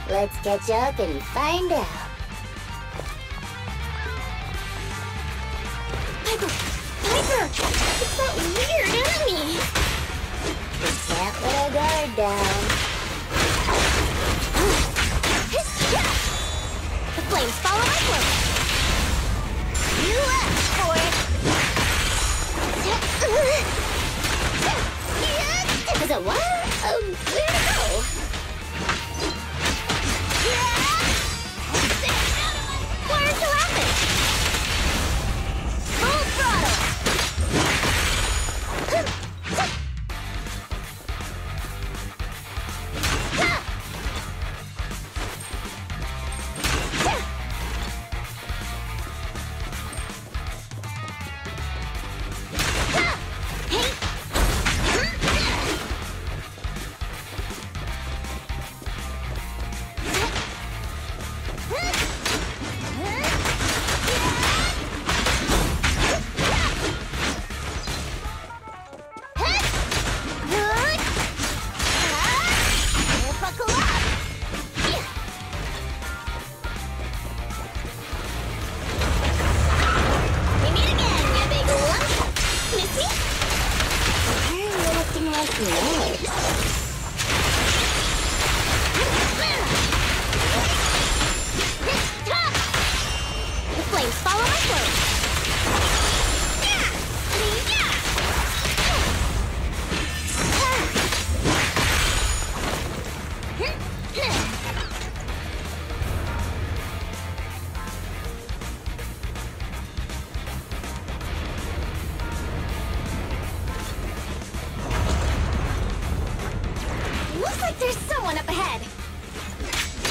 Let's catch up and find out. Piper! Piper! It's that weird enemy! We can't let our guard down. The flames follow my cloak! You asked for it! Is it what? Where to go? Why are you laughing? Full throttle!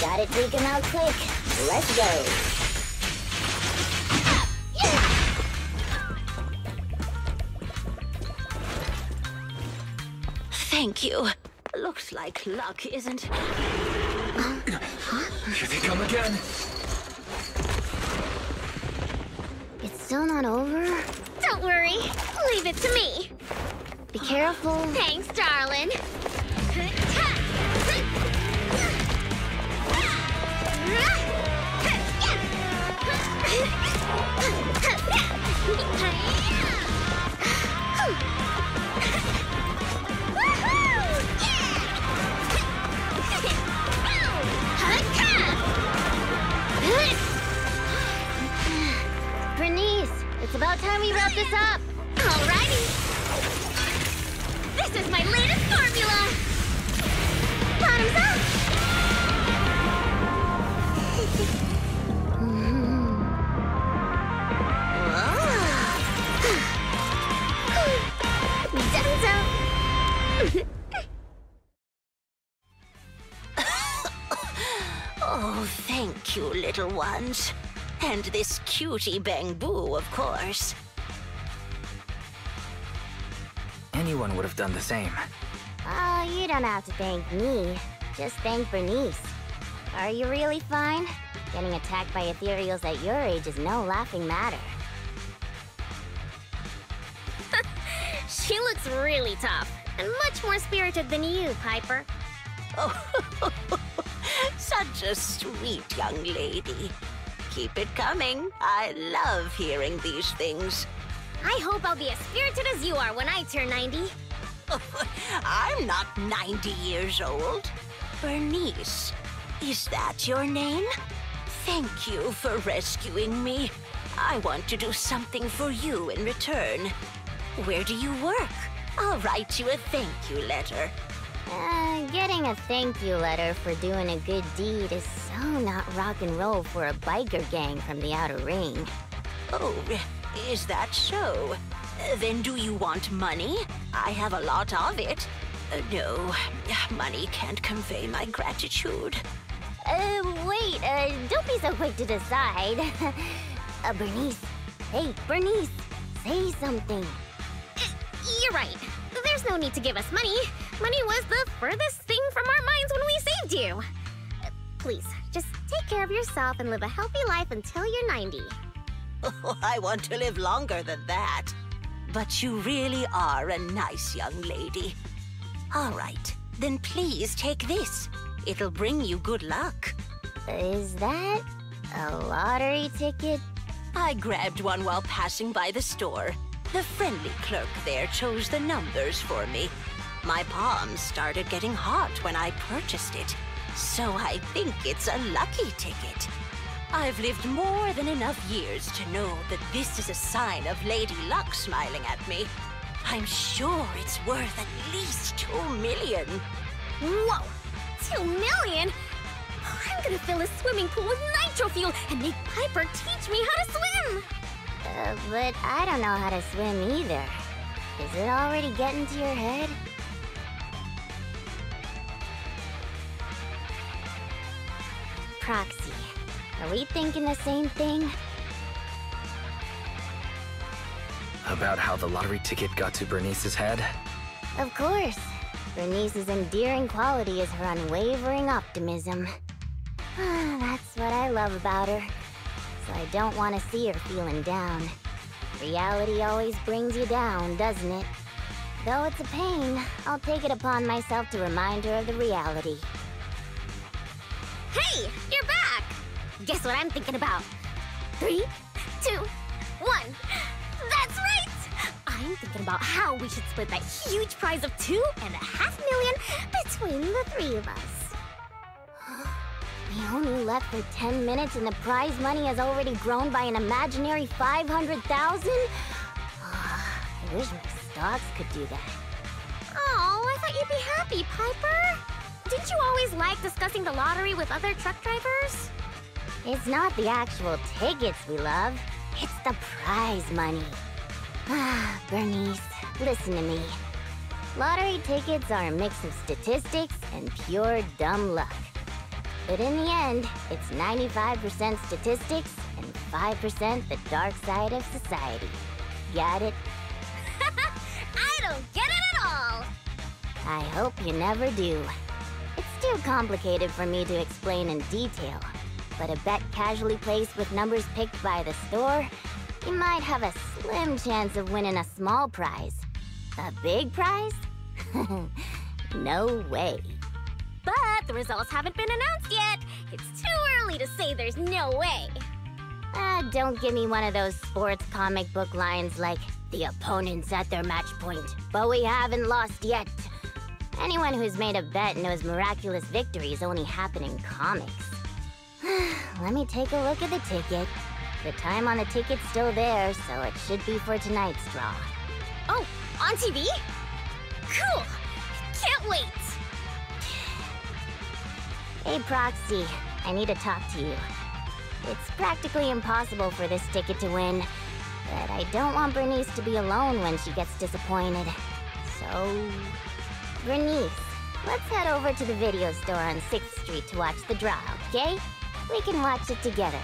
Got it tweaking out quick. Let's go. Thank you. Looks like luck isn't... Here they come again. It's still not over? Don't worry. Leave it to me. Be careful. Thanks, darling. can we wrap this up? Alrighty. This is my latest formula. Bottoms up. Oh, thank you, little ones. And this cutie Bang Boo, of course. Anyone would have done the same. Oh, you don't have to thank me. Just thank Burnice. Are you really fine? Getting attacked by ethereals at your age is no laughing matter. She looks really tough, and much more spirited than you, Piper. Oh, such a sweet young lady. Keep it coming. I love hearing these things. I hope I'll be as spirited as you are when I turn 90. I'm not 90 years old. Burnice, is that your name? Thank you for rescuing me. I want to do something for you in return. Where do you work? I'll write you a thank you letter. Getting a thank you letter for doing a good deed is so not rock and roll for a biker gang from the outer ring. Oh, is that so? Then do you want money? I have a lot of it. No, money can't convey my gratitude. Wait, don't be so quick to decide. Burnice. Hey, Burnice, say something. You're right. There's no need to give us money. Money was the furthest thing from our minds when we saved you. Please, just take care of yourself and live a healthy life until you're 90. Oh, I want to live longer than that. But you really are a nice young lady. All right, then please take this. It'll bring you good luck. Is that a lottery ticket? I grabbed one while passing by the store. The friendly clerk there chose the numbers for me. My palms started getting hot when I purchased it, so I think it's a lucky ticket. I've lived more than enough years to know that this is a sign of Lady Luck smiling at me. I'm sure it's worth at least 2 million. Whoa! 2 million? I'm gonna fill a swimming pool with nitro fuel and make Piper teach me how to swim! But I don't know how to swim either. Is it already getting to your head? Proxy, are we thinking the same thing? About how the lottery ticket got to Burnice's head? Of course. Burnice's endearing quality is her unwavering optimism. That's what I love about her. So I don't want to see her feeling down. Reality always brings you down, doesn't it? Though it's a pain, I'll take it upon myself to remind her of the reality. Hey, you're back! Guess what I'm thinking about? 3, 2, 1. That's right! I'm thinking about how we should split that huge prize of $2.5 million between the 3 of us. We only left for 10 minutes and the prize money has already grown by an imaginary 500,000? I wish my stocks could do that. Oh, I thought you'd be happy, Piper. Didn't you always like discussing the lottery with other truck drivers? It's not the actual tickets we love, it's the prize money. Burnice, listen to me. Lottery tickets are a mix of statistics and pure dumb luck. But in the end, it's 95% statistics and 5% the dark side of society. Got it? I don't get it at all! I hope you never do. It's too complicated for me to explain in detail, but a bet casually placed with numbers picked by the store, you might have a slim chance of winning a small prize. A big prize? No way. But the results haven't been announced yet. It's too early to say there's no way. Don't give me one of those sports comic book lines like, the opponent's at their match point, but we haven't lost yet. Anyone who's made a bet knows miraculous victories only happen in comics. Let me take a look at the ticket. The time on the ticket's still there, so it should be for tonight's draw. Oh, on TV? Cool! Can't wait! Hey, Proxy, I need to talk to you. It's practically impossible for this ticket to win, but I don't want Burnice to be alone when she gets disappointed. So... Burnice, let's head over to the video store on 6th Street to watch the draw, okay? We can watch it together.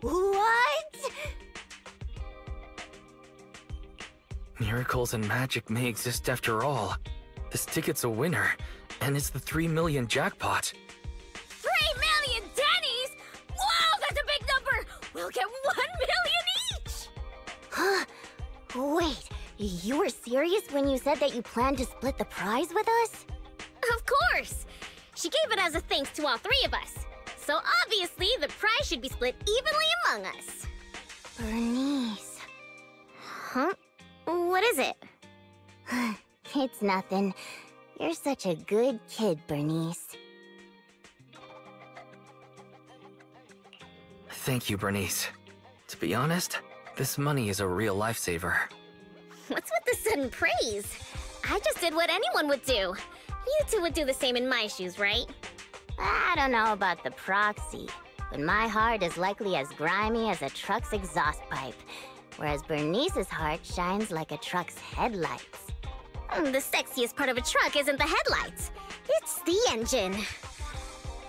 What? Miracles and magic may exist after all. This ticket's a winner, and it's the 3 million jackpot. 3 million Denny's? Wow, that's a big number! We'll get 1 million each! Huh? Wait, you were serious when you said that you planned to split the prize with us? Of course! She gave it as a thanks to all 3 of us. So obviously, the prize should be split evenly among us. Burnice. Huh? What is it? It's nothing. You're such a good kid, Burnice. Thank you, Burnice. To be honest, this money is a real lifesaver. What's with the sudden praise? I just did what anyone would do. You two would do the same in my shoes, right? I don't know about the proxy, but my heart is likely as grimy as a truck's exhaust pipe, whereas Burnice's heart shines like a truck's headlights. The sexiest part of a truck isn't the headlights. It's the engine.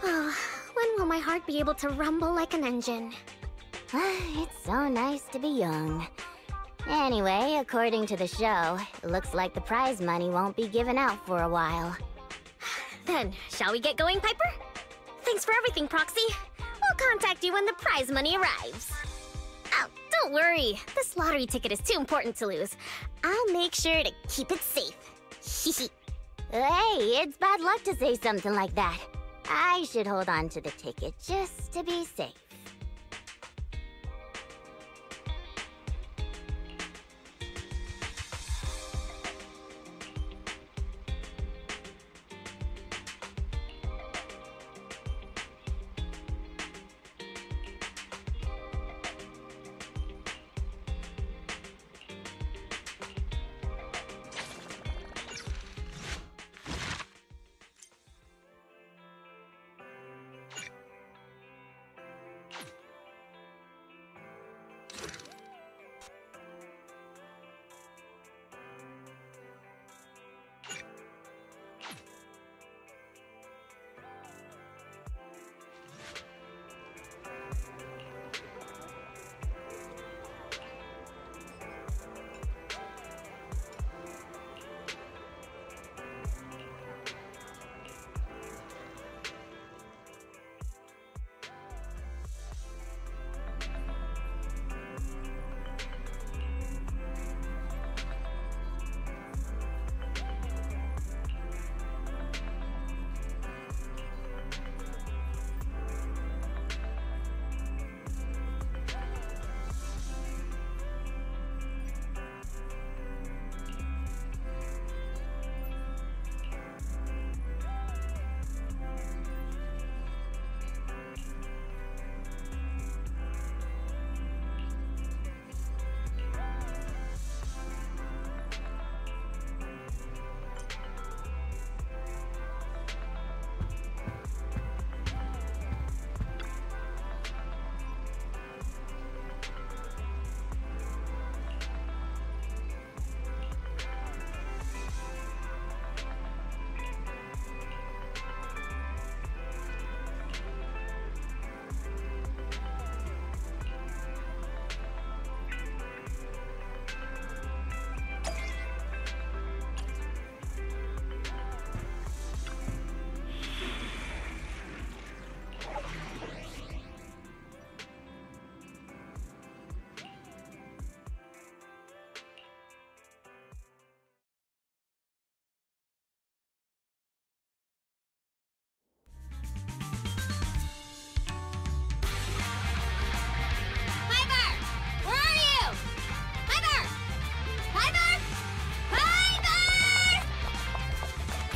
Oh, when will my heart be able to rumble like an engine? It's so nice to be young. Anyway, according to the show, it looks like the prize money won't be given out for a while. Then, shall we get going, Piper? Thanks for everything, Proxy. I'll contact you when the prize money arrives. Oh, don't worry. This lottery ticket is too important to lose. I'll make sure to keep it safe. Hey, it's bad luck to say something like that. I should hold on to the ticket just to be safe.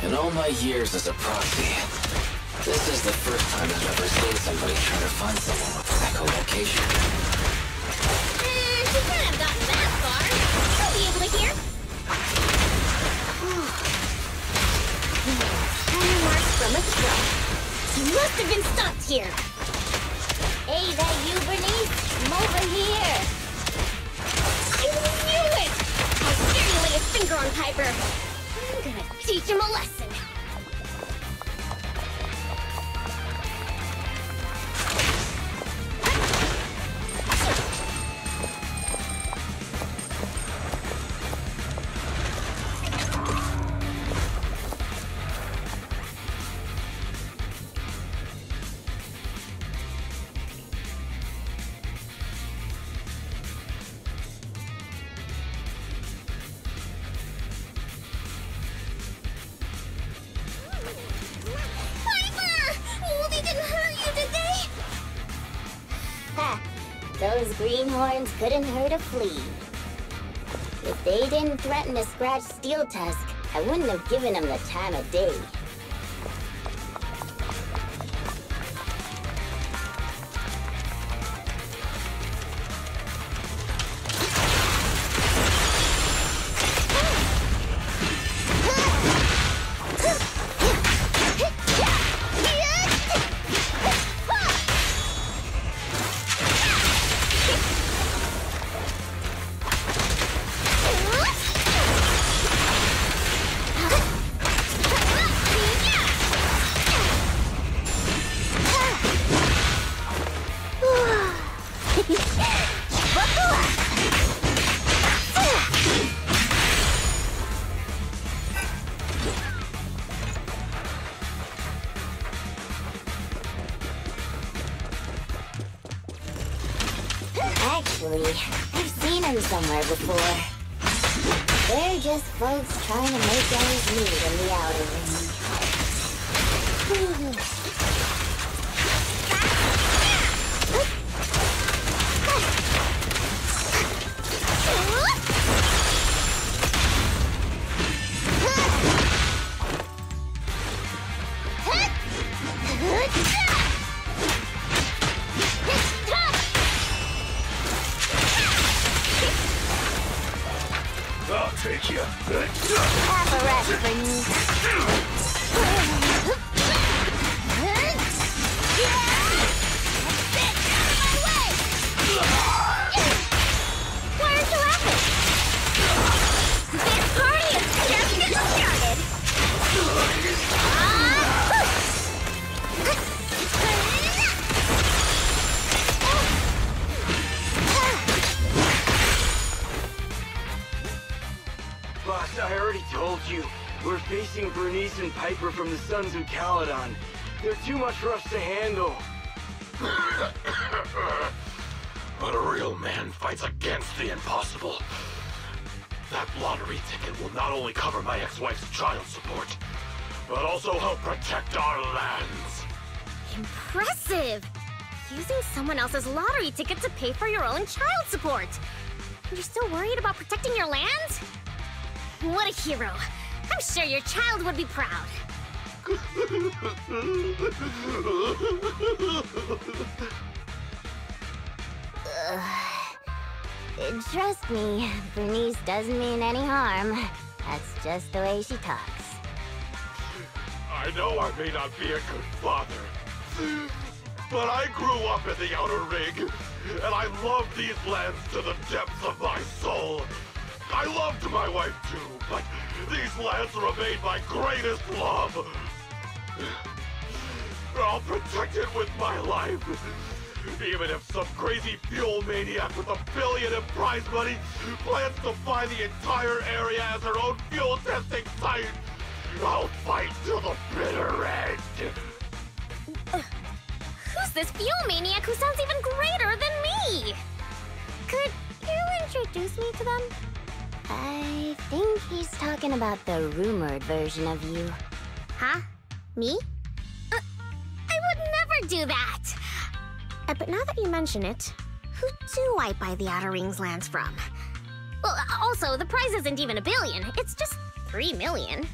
In all my years as a proxy, this is the first time I've ever seen somebody try to find someone with echolocation. She couldn't have gotten that far. She'll be able to hear. Tire marks from a truck. She must have been stopped here. Hey, that you, Burnice? Come over here. I knew it! How dare you lay a finger on Piper? I'm gonna teach him a lesson. Those greenhorns couldn't hurt a flea. If they didn't threaten to scratch Steel Tusk, I wouldn't have given them the time of day. actually. I've seen them somewhere before. They're just folks trying to make ends meet in the outer ring. I'll take you. Have a rest, Burnice. Why aren't you laughing? This party is just getting started. Boss, I already told you. We're facing Burnice and Piper from the Sons of Caledon. They're too much for us to handle. But a real man fights against the impossible. That lottery ticket will not only cover my ex-wife's child support, but also help protect our lands. Impressive! Using someone else's lottery ticket to pay for your own child support. You're still worried about protecting your land? What a hero. I'm sure your child would be proud. Trust me, Burnice doesn't mean any harm. That's just the way she talks. I know I may not be a good father, but I grew up in the Outer Ring, and I love these lands to the depths of my soul. I loved my wife too, but these lands remain my greatest love. I'll protect it with my life. Even if some crazy fuel maniac with $1 billion in prize money plans to fly the entire area as her own fuel testing site, I'll fight till the bitter end. Who's this fuel maniac who sounds even greater than me? Could you introduce me to them? I think he's talking about the rumored version of you. Huh? Me? I would never do that! But now that you mention it, who do I buy the Outer Rings lands from? Well, also, the prize isn't even $1 billion. It's just 3 million.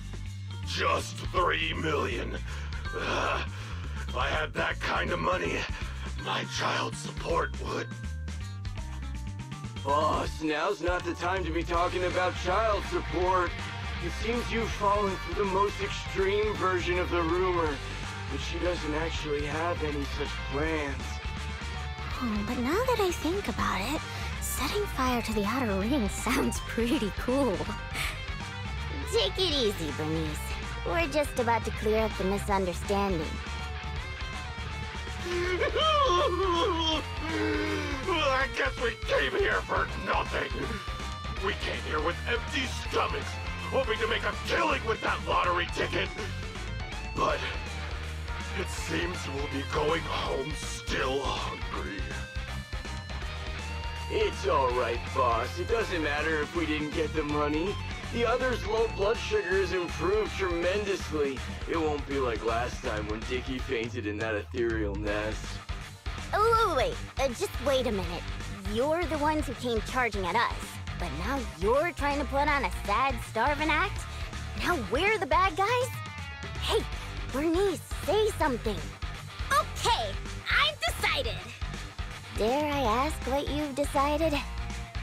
Just 3 million. If I had that kind of money, my child support would... Boss, now's not the time to be talking about child support. It seems you've fallen for the most extreme version of the rumor, but she doesn't actually have any such plans. But now that I think about it, setting fire to the Outer Ring sounds pretty cool. Take it easy, Burnice. We're just about to clear up the misunderstanding. I guess we came here for nothing. We came here with empty stomachs, hoping to make a killing with that lottery ticket. But it seems we'll be going home still hungry. It's alright, boss. It doesn't matter if we didn't get the money. The other's low blood sugar has improved tremendously. It won't be like last time when Dickie fainted in that ethereal nest. Oh, wait. Just wait a minute. You're the ones who came charging at us. But now you're trying to put on a sad, starving act? Now we're the bad guys? Hey, Burnice, say something. Okay, I've decided! Dare I ask what you've decided?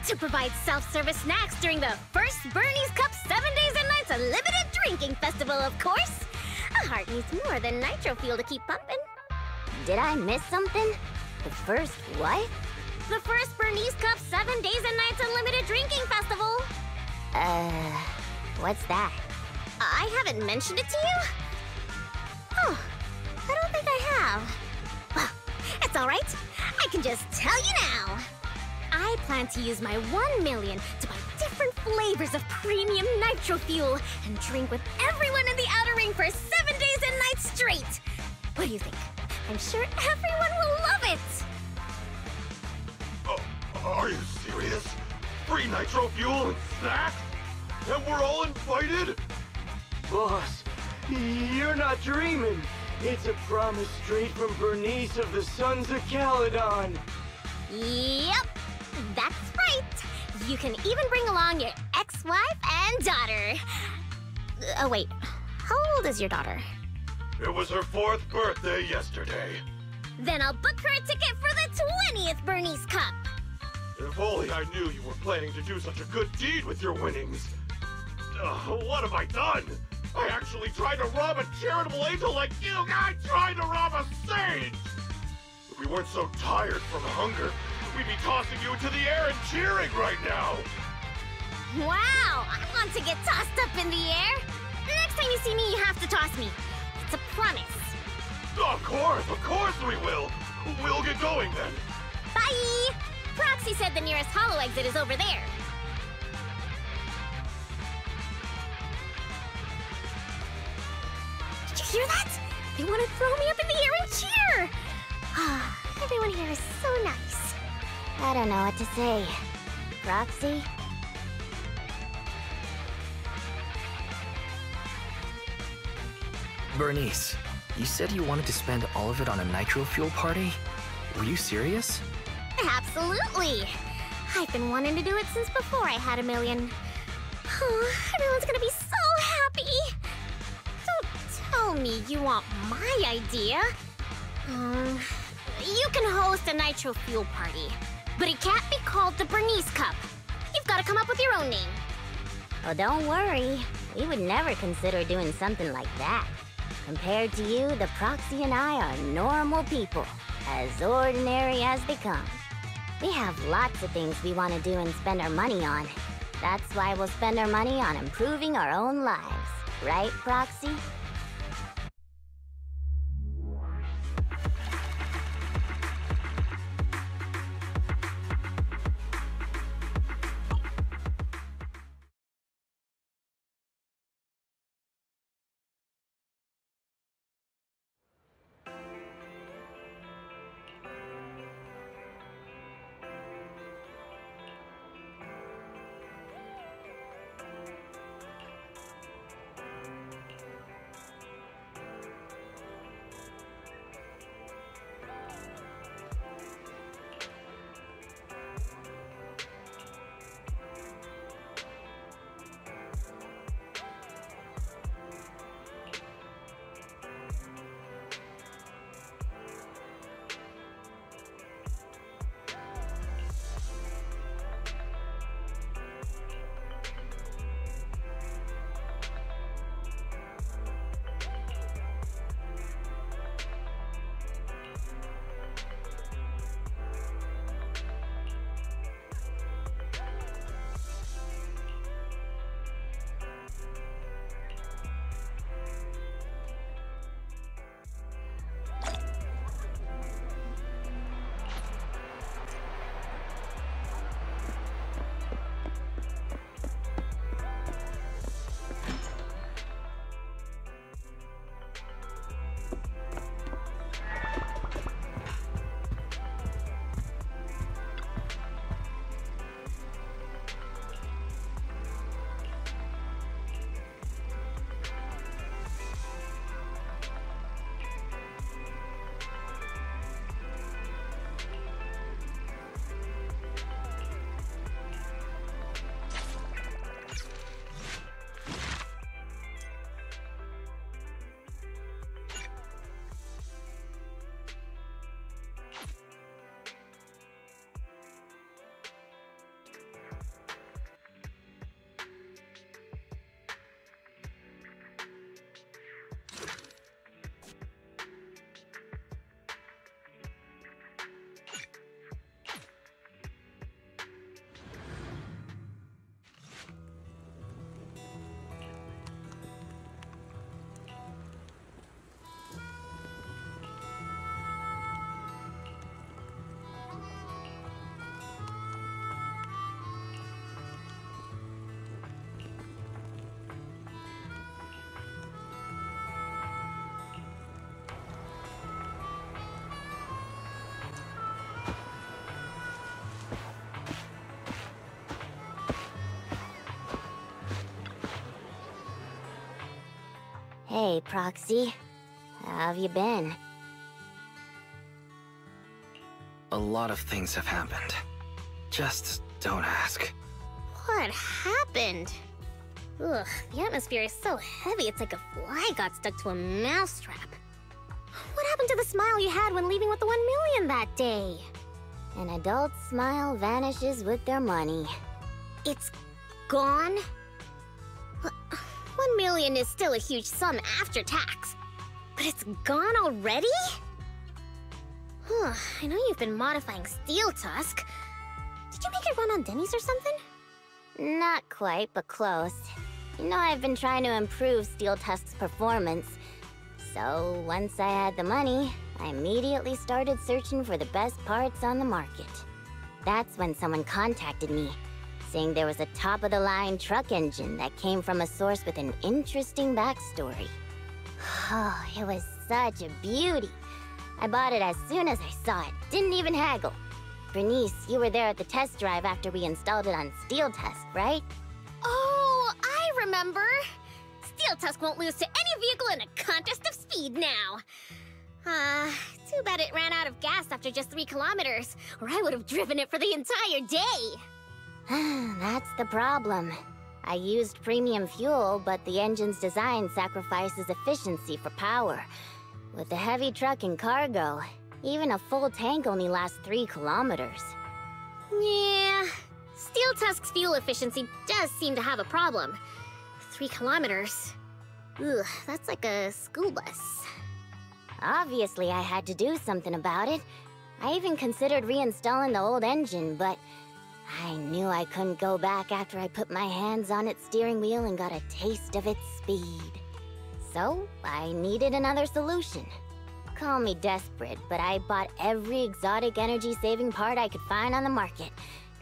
To provide self-service snacks during the first Burnice Cup 7 Days and Nights Unlimited Drinking Festival, of course! A heart needs more than nitro fuel to keep pumping. Did I miss something? The first what? The first Burnice Cup 7 Days and Nights Unlimited Drinking Festival! What's that? I haven't mentioned it to you? Oh, I don't think I have. Well, it's alright. I can just tell you now. I plan to use my 1 million to buy different flavors of premium nitro fuel and drink with everyone in the Outer Ring for 7 days and nights straight. What do you think? I'm sure everyone will love it. Are you serious? Free nitro fuel and snacks? And we're all invited? Boss, you're not dreaming. It's a promise straight from Burnice of the Sons of Caledon. Yep, that's right. You can even bring along your ex-wife and daughter. Oh, wait. How old is your daughter? It was her 4th birthday yesterday. Then I'll book her a ticket for the 20th Burnice Cup. If only I knew you were planning to do such a good deed with your winnings. What have I done? I actually tried to rob a charitable angel like you guys tried to rob a sage! If we weren't so tired from hunger, we'd be tossing you into the air and cheering right now! Wow, I want to get tossed up in the air. Next time you see me, you have to toss me. It's a promise. Of course we will! We'll get going then. Bye! Proxy said the nearest hollow exit is over there. Did you hear that? They want to throw me up in the air and cheer! Everyone here is so nice. I don't know what to say. Proxy? Burnice, you said you wanted to spend all of it on a nitro fuel party? Were you serious? Absolutely! I've been wanting to do it since before I had $1 million. Everyone's gonna be so happy! Don't tell me you want my idea. You can host a nitro fuel party, but it can't be called the Burnice Cup. You've got to come up with your own name. Well, don't worry. We would never consider doing something like that. Compared to you, the Proxy and I are normal people, as ordinary as they come. We have lots of things we want to do and spend our money on. That's why we'll spend our money on improving our own lives. Right, Proxy? Hey, Proxy. How have you been? A lot of things have happened. Just don't ask. What happened? Ugh, the atmosphere is so heavy it's like a fly got stuck to a mousetrap. What happened to the smile you had when leaving with the 1 million that day? An adult's smile vanishes with their money. It's gone? 1 million is still a huge sum after tax. But it's gone already? I know you've been modifying Steel Tusk. Did you make it run on Denny's or something? Not quite, but close. You know, I've been trying to improve Steel Tusk's performance. So, once I had the money, I immediately started searching for the best parts on the market. That's when someone contacted me, saying there was a top-of-the-line truck engine that came from a source with an interesting backstory. Oh, it was such a beauty. I bought it as soon as I saw it, didn't even haggle. Burnice, you were there at the test drive after we installed it on Steel Tusk, right? Oh, I remember! Steel Tusk won't lose to any vehicle in a contest of speed now. Too bad it ran out of gas after just 3 kilometers, or I would have driven it for the entire day. That's the problem. I used premium fuel, but the engine's design sacrifices efficiency for power. With the heavy truck and cargo, even a full tank only lasts 3 kilometers. Yeah, Steel Tusk's fuel efficiency does seem to have a problem. 3 kilometers. Ugh, that's like a school bus. Obviously, I had to do something about it. I even considered reinstalling the old engine, but I knew I couldn't go back after I put my hands on its steering wheel and got a taste of its speed. So, I needed another solution. Call me desperate, but I bought every exotic energy-saving part I could find on the market,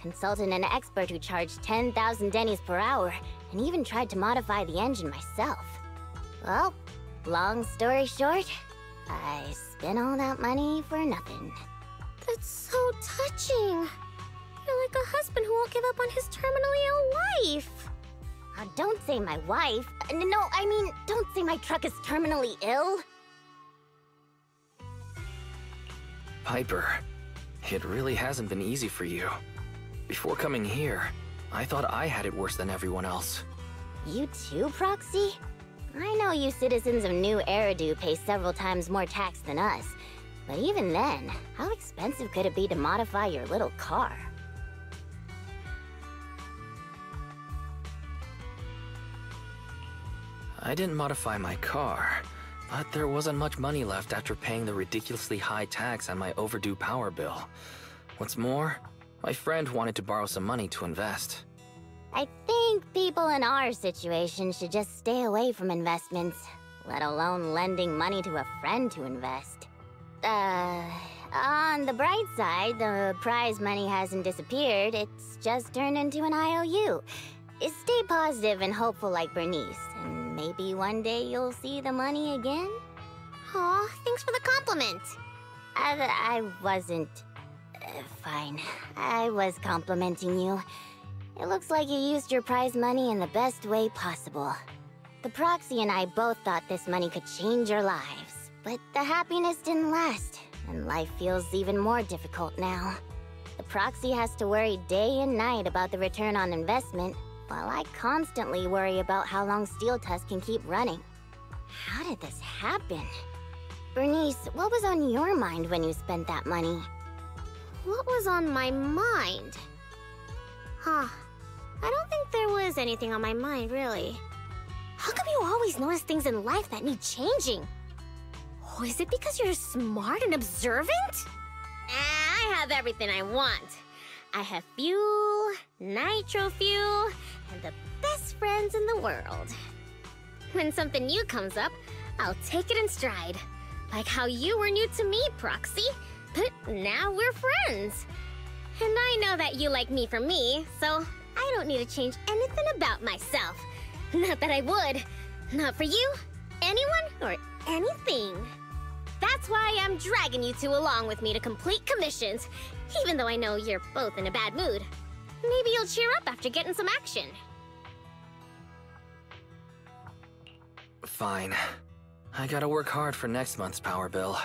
consulted an expert who charged 10,000 Denny's per hour, and even tried to modify the engine myself. Well, long story short, I spent all that money for nothing. That's so touching. You're like a husband who won't give up on his terminally ill wife. Don't say my wife. No, I mean, don't say my truck is terminally ill. Piper, it really hasn't been easy for you. Before coming here, I thought I had it worse than everyone else. You too, Proxy? I know you citizens of New Eridu pay several times more tax than us, but even then, how expensive could it be to modify your little car? I didn't modify my car, but there wasn't much money left after paying the ridiculously high tax on my overdue power bill. What's more, my friend wanted to borrow some money to invest. I think people in our situation should just stay away from investments, let alone lending money to a friend to invest. On the bright side, the prize money hasn't disappeared, it's just turned into an IOU. Stay positive and hopeful like Burnice, and maybe one day you'll see the money again? Aw, thanks for the compliment. I wasn't... fine. I was complimenting you. It looks like you used your prize money in the best way possible. The Proxy and I both thought this money could change our lives, but the happiness didn't last, and life feels even more difficult now. The Proxy has to worry day and night about the return on investment, while I constantly worry about how long Steel Tusk can keep running. How did this happen? Burnice, what was on your mind when you spent that money? What was on my mind? I don't think there was anything on my mind, really. How come you always notice things in life that need changing? Oh, is it because you're smart and observant? I have everything I want. I have fuel, nitro fuel, and the best friends in the world. When something new comes up, I'll take it in stride. Like how you were new to me, Proxy, but now we're friends. And I know that you like me for me, so I don't need to change anything about myself. Not that I would. Not for you, anyone, or anything. That's why I'm dragging you two along with me to complete commissions, even though I know you're both in a bad mood. Maybe you'll cheer up after getting some action. fine. I gotta work hard for next month's power bill.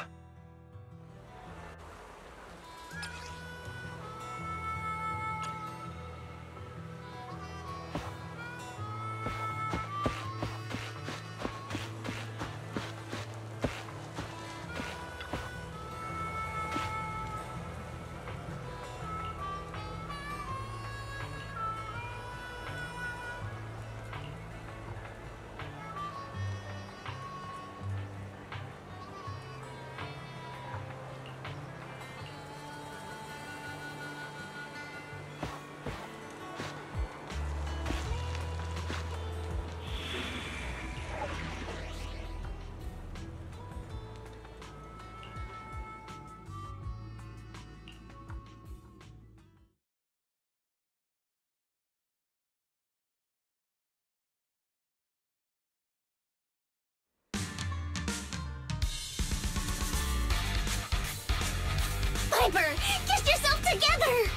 Piper, get yourself together!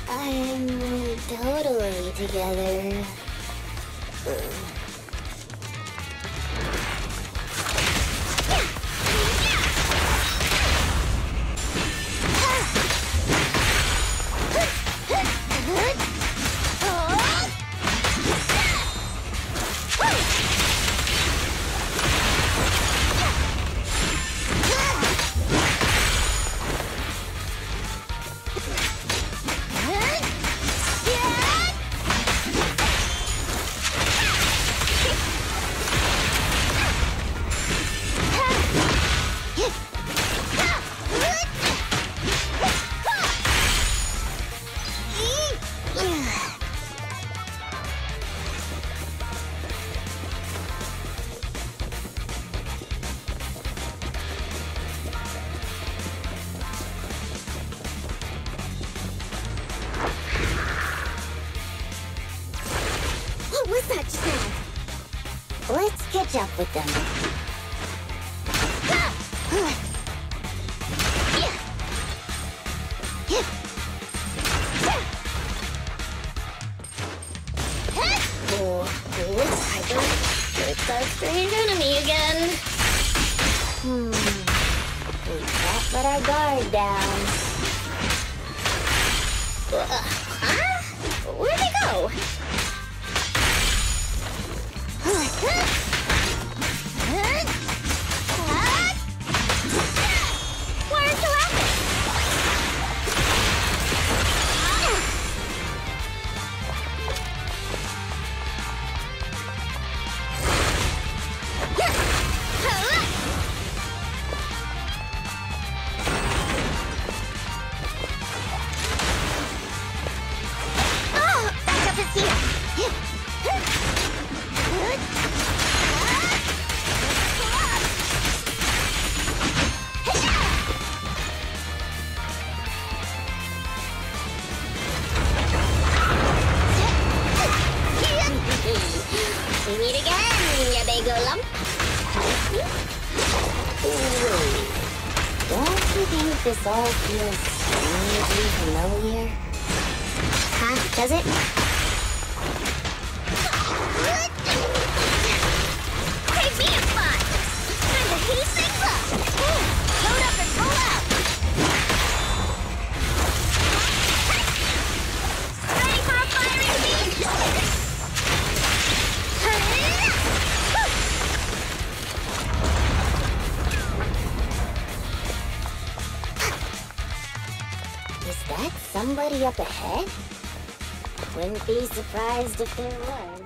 I'm totally together. What's that just now? Let's catch up with them. Oh, it's Piper. It's our strange enemy again. We can't let our guard down. Huh? Where'd they go? Why aren't you laughing? Backup is here. We meet again, ya big lump. Don't you think this all feels strangely familiar? Huh? Does it? Hey, be a spot! Time to heat things up! Load up and pull out! Ready for a firing beat? Is that somebody up ahead? Wouldn't be surprised if there was.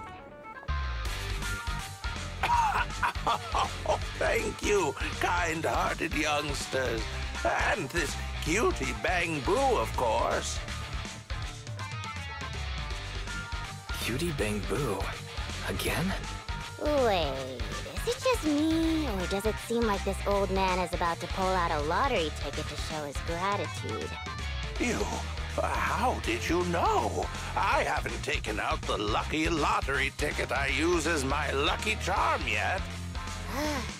Thank you, kind-hearted youngsters. And this cutie Bang Boo, of course. Cutie Bang Boo? Again? Wait, is it just me, or does it seem like this old man is about to pull out a lottery ticket to show his gratitude? You? How did you know? I haven't taken out the lucky lottery ticket I use as my lucky charm yet.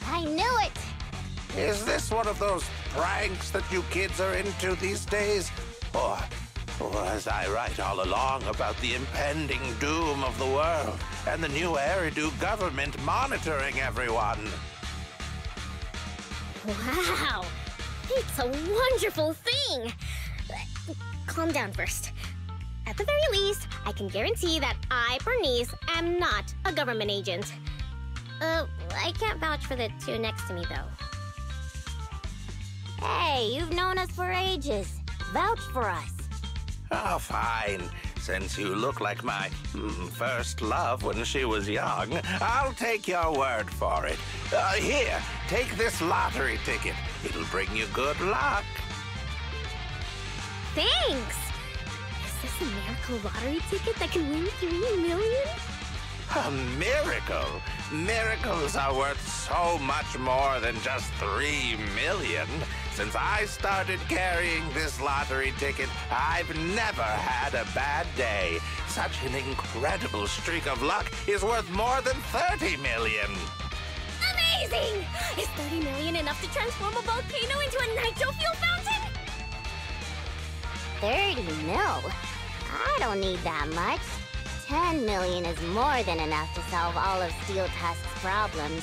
I knew it! Is this one of those pranks that you kids are into these days? Or was I right all along about the impending doom of the world? and the new Eridu government monitoring everyone. Wow! It's a wonderful thing! Calm down first. At the very least, I can guarantee that I, Burnice, am not a government agent. I can't vouch for the two next to me, though. Hey, you've known us for ages. Vouch for us. Oh, fine. Since you look like my first love when she was young, I'll take your word for it. Here, take this lottery ticket. It'll bring you good luck. Thanks! Is this a miracle lottery ticket that can win 3 million? A miracle? Miracles are worth so much more than just 3 million. Since I started carrying this lottery ticket, I've never had a bad day. Such an incredible streak of luck is worth more than 30 million. Amazing! Is 30 million enough to transform a volcano into a nitro fuel fountain? 30 mil? I don't need that much. 10 million is more than enough to solve all of Steel Tusk's problems.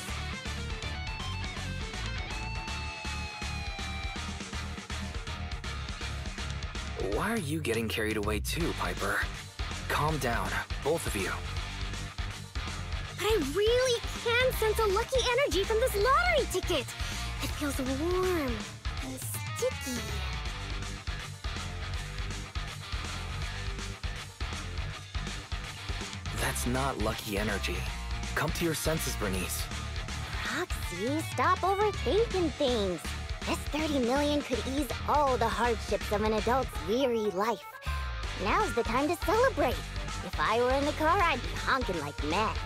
Why are you getting carried away too, Piper? Calm down, both of you. But I really can sense a lucky energy from this lottery ticket. It feels warm and sticky. That's not lucky energy. Come to your senses, Burnice. Roxy, stop overthinking things. This 30 million could ease all the hardships of an adult's weary life. Now's the time to celebrate. If I were in the car, I'd be honking like mad.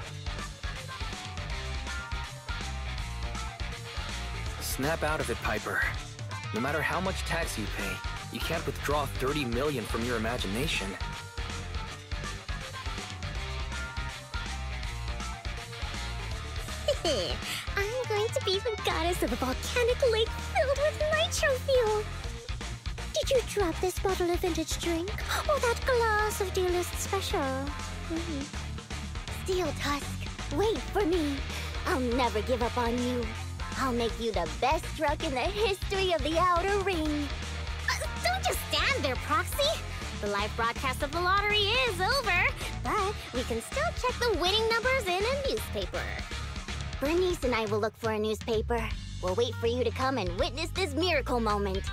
Snap out of it, Piper. No matter how much tax you pay, you can't withdraw 30 million from your imagination. I'm going to be the goddess of a volcanic lake filled with nitro fuel. Did you drop this bottle of vintage drink? Or that glass of dearest special? Steel Tusk, wait for me. I'll never give up on you. I'll make you the best truck in the history of the Outer Ring. Don't just stand there, Proxy. The live broadcast of the lottery is over, but we can still check the winning numbers in a newspaper. Burnice and I will look for a newspaper. We'll wait for you to come and witness this miracle moment.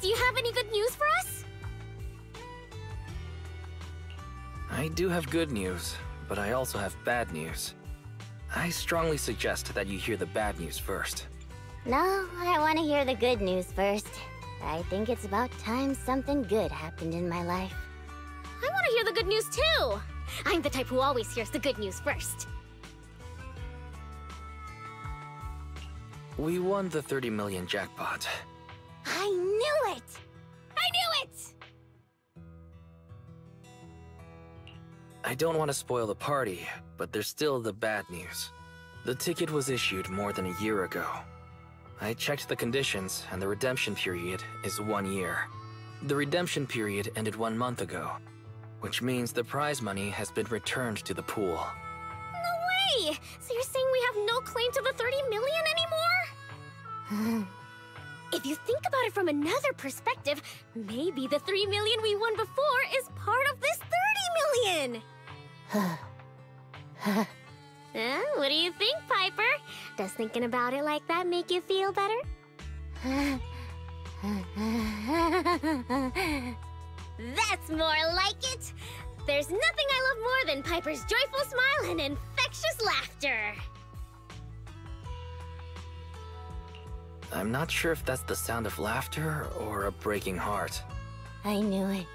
Do you have any good news for us? I do have good news, but I also have bad news. I strongly suggest that you hear the bad news first. No, I want to hear the good news first. I think it's about time something good happened in my life. I want to hear the good news too! I'm the type who always hears the good news first. We won the 30 million jackpot. I knew it! I knew it! I don't want to spoil the party, but there's still the bad news. The ticket was issued more than a year ago. I checked the conditions, and the redemption period is 1 year. The redemption period ended 1 month ago, which means the prize money has been returned to the pool. No way! So you're saying we have no claim to the 30 million anymore? If you think about it from another perspective, maybe the 3 million we won before is part of this 30 million! What do you think, Piper? Does thinking about it like that make you feel better? That's more like it! There's nothing I love more than Piper's joyful smile and infectious laughter! I'm not sure if that's the sound of laughter or a breaking heart. I knew it.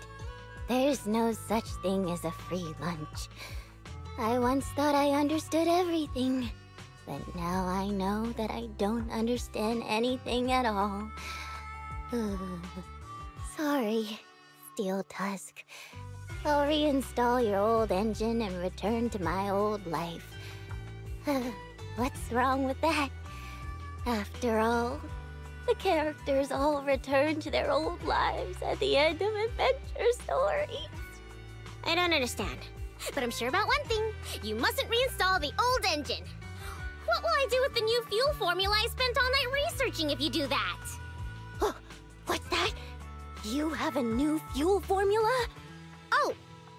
There's no such thing as a free lunch. I once thought I understood everything, but now I know that I don't understand anything at all. Sorry, Steel Tusk. I'll reinstall your old engine and return to my old life. What's wrong with that? After all, the characters all return to their old lives at the end of adventure stories. I don't understand, but I'm sure about one thing. You mustn't reinstall the old engine. What will I do with the new fuel formula I spent all night researching if you do that? What's that? You have a new fuel formula? Oh,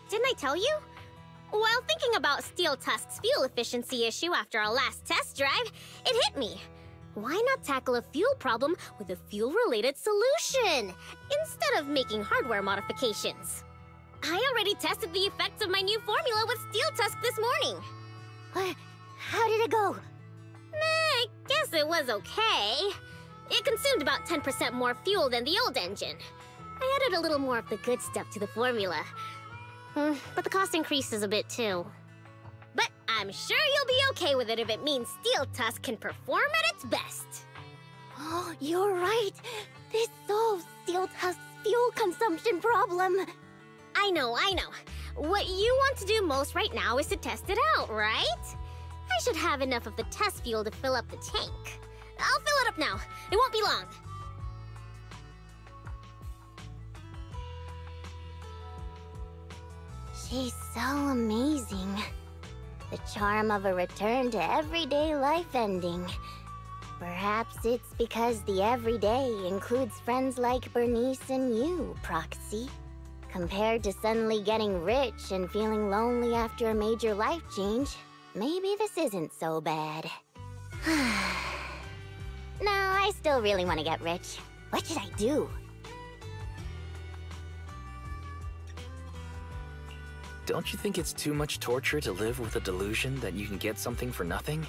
didn't I tell you? While thinking about Steel Tusk's fuel efficiency issue after our last test drive, it hit me. Why not tackle a fuel problem with a fuel-related solution, instead of making hardware modifications? I already tested the effects of my new formula with Steel Tusk this morning. What? How did it go? I guess it was okay. It consumed about 10% more fuel than the old engine. I added a little more of the good stuff to the formula. But the cost increases a bit too. But I'm sure you'll be okay with it if it means Steel Tusk can perform at its best. Oh, you're right. This solves Steel Tusk's fuel consumption problem. I know. What you want to do most right now is to test it out, right? I should have enough of the test fuel to fill up the tank. I'll fill it up now. It won't be long. She's so amazing. The charm of a return to everyday life ending. Perhaps it's because the everyday includes friends like Burnice and you, Proxy. Compared to suddenly getting rich and feeling lonely after a major life change, maybe this isn't so bad. No, I still really want to get rich. What should I do? Don't you think it's too much torture to live with a delusion that you can get something for nothing?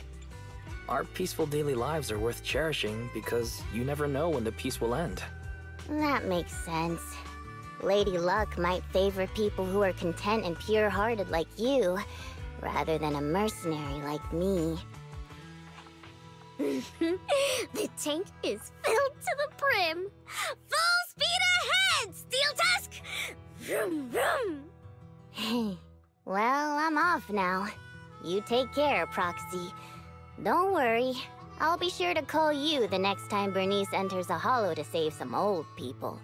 Our peaceful daily lives are worth cherishing because you never know when the peace will end. That makes sense. Lady Luck might favor people who are content and pure-hearted like you, rather than a mercenary like me. The tank is filled to the brim. Full speed ahead, Steel Tusk! Vroom, vroom. Well, I'm off now. You take care, Proxy. Don't worry. I'll be sure to call you the next time Burnice enters a hollow to save some old people.